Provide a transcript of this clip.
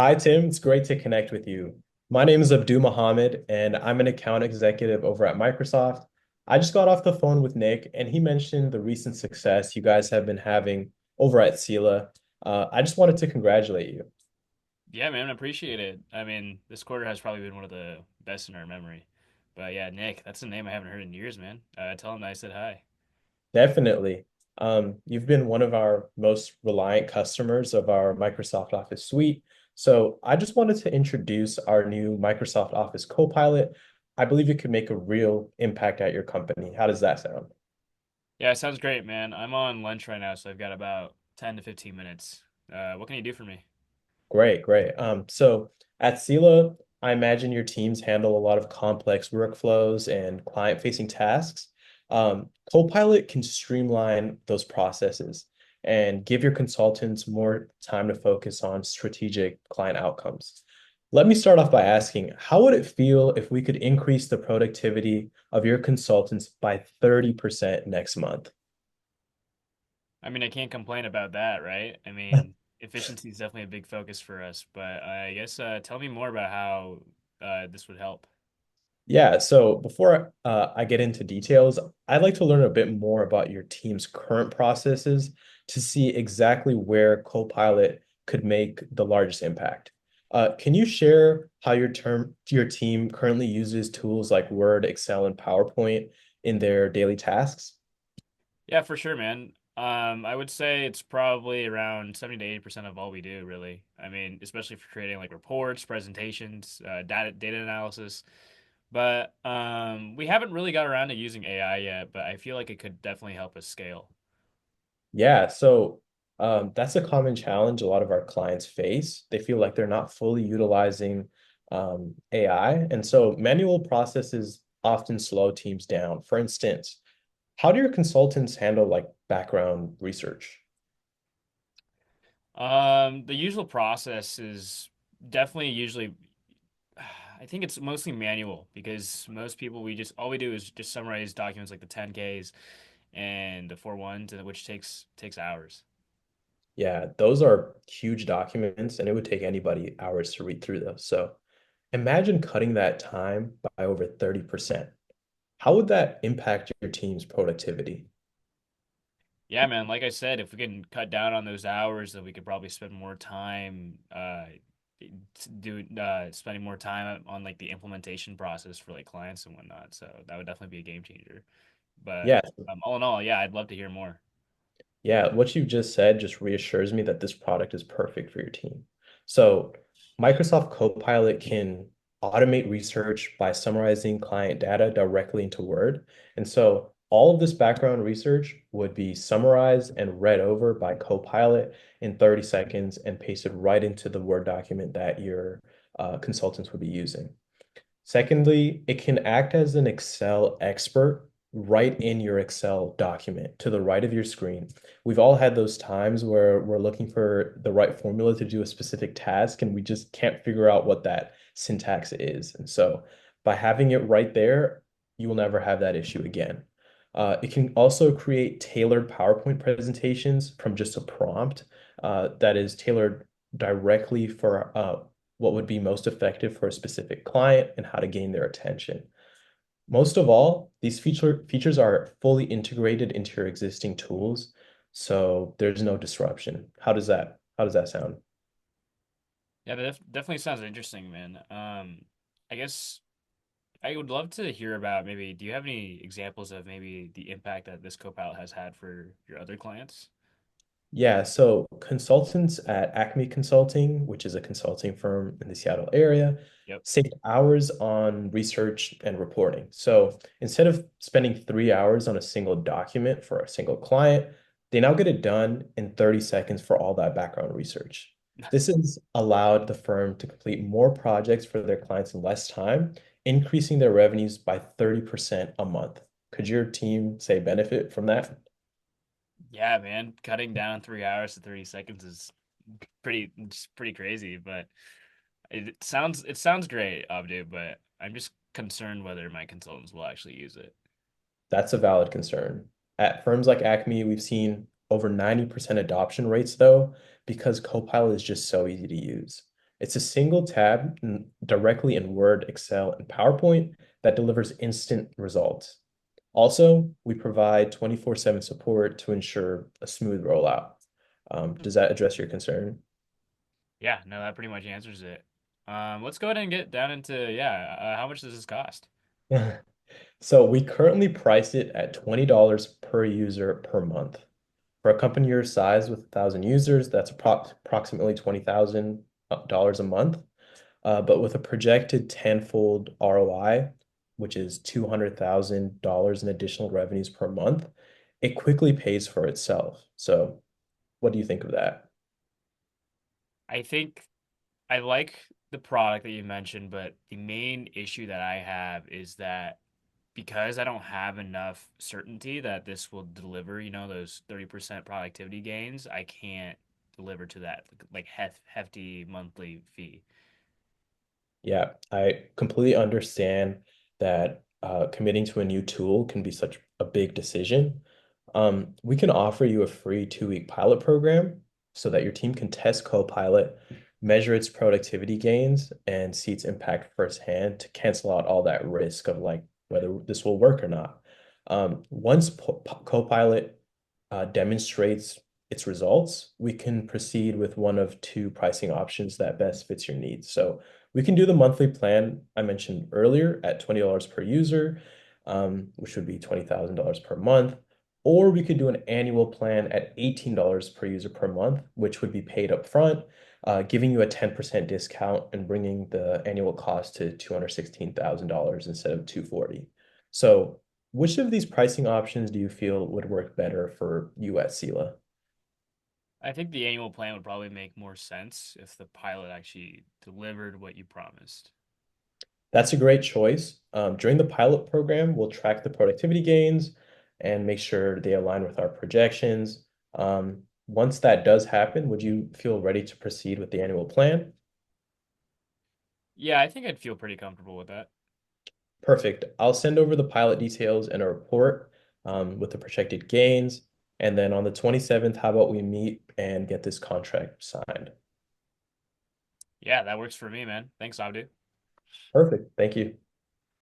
Hi, Tim. It's great to connect with you. My name is Abdul Mohammed, and I'm an account executive over at Microsoft. I just got off the phone with Nick, and he mentioned the recent success you guys have been having over at Sela. I just wanted to congratulate you. Yeah, man, I appreciate it. I mean, this quarter has probably been one of the best in our memory. But yeah, Nick, that's a name I haven't heard in years, man. Tell him that I said hi. Definitely. You've been one of our most reliant customers of our Microsoft Office suite. So I just wanted to introduce our new Microsoft Office Copilot. I believe it could make a real impact at your company. How does that sound? Yeah, it sounds great, man. I'm on lunch right now, so I've got about 10 to 15 minutes. What can you do for me? Great, great. So at Sela, I imagine your teams handle a lot of complex workflows and client-facing tasks. Copilot can streamline those processes and give your consultants more time to focus on strategic client outcomes. Let me start off by asking, how would it feel if we could increase the productivity of your consultants by 30% next month? I mean, I can't complain about that, right? I mean, efficiency is definitely a big focus for us, but I guess tell me more about how this would help. Yeah, so before I get into details, I'd like to learn a bit more about your team's current processes to see exactly where Copilot could make the largest impact. Can you share how your team currently uses tools like Word, Excel, and PowerPoint in their daily tasks? Yeah, for sure, man. I would say it's probably around 70 to 80% of all we do, really. I mean, especially for creating like reports, presentations, data analysis. But we haven't really got around to using AI yet, but I feel like it could definitely help us scale. Yeah, so that's a common challenge a lot of our clients face. They feel like they're not fully utilizing AI, and so manual processes often slow teams down. For instance, how do your consultants handle like background research? The usual process is definitely usually I think it's mostly manual because most people we just all we do is just summarize documents like the 10Ks and the 4.1s, which takes hours. Yeah, those are huge documents, and it would take anybody hours to read through those. So imagine cutting that time by over 30%. How would that impact your team's productivity? Yeah, man. Like I said, if we can cut down on those hours, then we could probably spend more time spending more time on like the implementation process for like clients and whatnot. So that would definitely be a game changer. But Yeah, all in all, yeah, I'd love to hear more. Yeah, what you just said just reassures me that this product is perfect for your team. So, Microsoft Copilot can automate research by summarizing client data directly into Word. And so, all of this background research would be summarized and read over by Copilot in 30 seconds and pasted right into the Word document that your consultants would be using. Secondly, it can act as an Excel expert right in your Excel document to the right of your screen. We've all had those times where we're looking for the right formula to do a specific task and we just can't figure out what that syntax is. And so by having it right there, you will never have that issue again. It can also create tailored PowerPoint presentations from just a prompt that is tailored directly for what would be most effective for a specific client and how to gain their attention. Most of all, these features are fully integrated into your existing tools, so there's no disruption. How does that sound? Yeah, that definitely sounds interesting, man. I guess I would love to hear about maybe. Do you have any examples of maybe the impact that this Copilot has had for your other clients? Yeah, so consultants at Acme Consulting, which is a consulting firm in the Seattle area, Yep. saved hours on research and reporting. So instead of spending 3 hours on a single document for a single client, they now get it done in 30 seconds for all that background research. This has allowed the firm to complete more projects for their clients in less time, increasing their revenues by 30% a month. Could your team say benefit from that? Yeah, man, cutting down 3 hours to 30 seconds is it's pretty crazy, but it sounds great, Abdu, but I'm just concerned whether my consultants will actually use it. That's a valid concern. At firms like Acme, we've seen over 90% adoption rates, though, because Copilot is just so easy to use. It's a single tab directly in Word, Excel, and PowerPoint that delivers instant results. Also, we provide 24/7 support to ensure a smooth rollout. Does that address your concern? Yeah, no, that pretty much answers it. Let's go ahead and get down into, yeah, how much does this cost? So we currently price it at $20 per user per month. For a company your size with 1,000 users, that's approximately $20,000 a month. But with a projected tenfold ROI, which is $200,000 in additional revenues per month, it quickly pays for itself. So, what do you think of that? I think I like the product that you mentioned, but the main issue that I have is that because I don't have enough certainty that this will deliver, those 30% productivity gains, I can't deliver to that like hefty monthly fee. Yeah, I completely understand that committing to a new tool can be such a big decision. We can offer you a free 2-week pilot program so that your team can test Copilot, measure its productivity gains, and see its impact firsthand to cancel out all that risk of like whether this will work or not. Once Copilot demonstrates its results, we can proceed with one of two pricing options that best fits your needs. So we can do the monthly plan I mentioned earlier at $20 per user, which would be $20,000 per month. Or we could do an annual plan at $18 per user per month, which would be paid up front, giving you a 10% discount and bringing the annual cost to $216,000 instead of 240. So which of these pricing options do you feel would work better for you at Sela? I think the annual plan would probably make more sense if the pilot actually delivered what you promised. That's a great choice. During the pilot program, we'll track the productivity gains and make sure they align with our projections. Once that does happen, would you feel ready to proceed with the annual plan? Yeah, I think I'd feel pretty comfortable with that. Perfect. I'll send over the pilot details and a report with the projected gains. And then on the 27th, how about we meet and get this contract signed? Yeah, that works for me, man. Thanks, Abdu. Perfect. Thank you.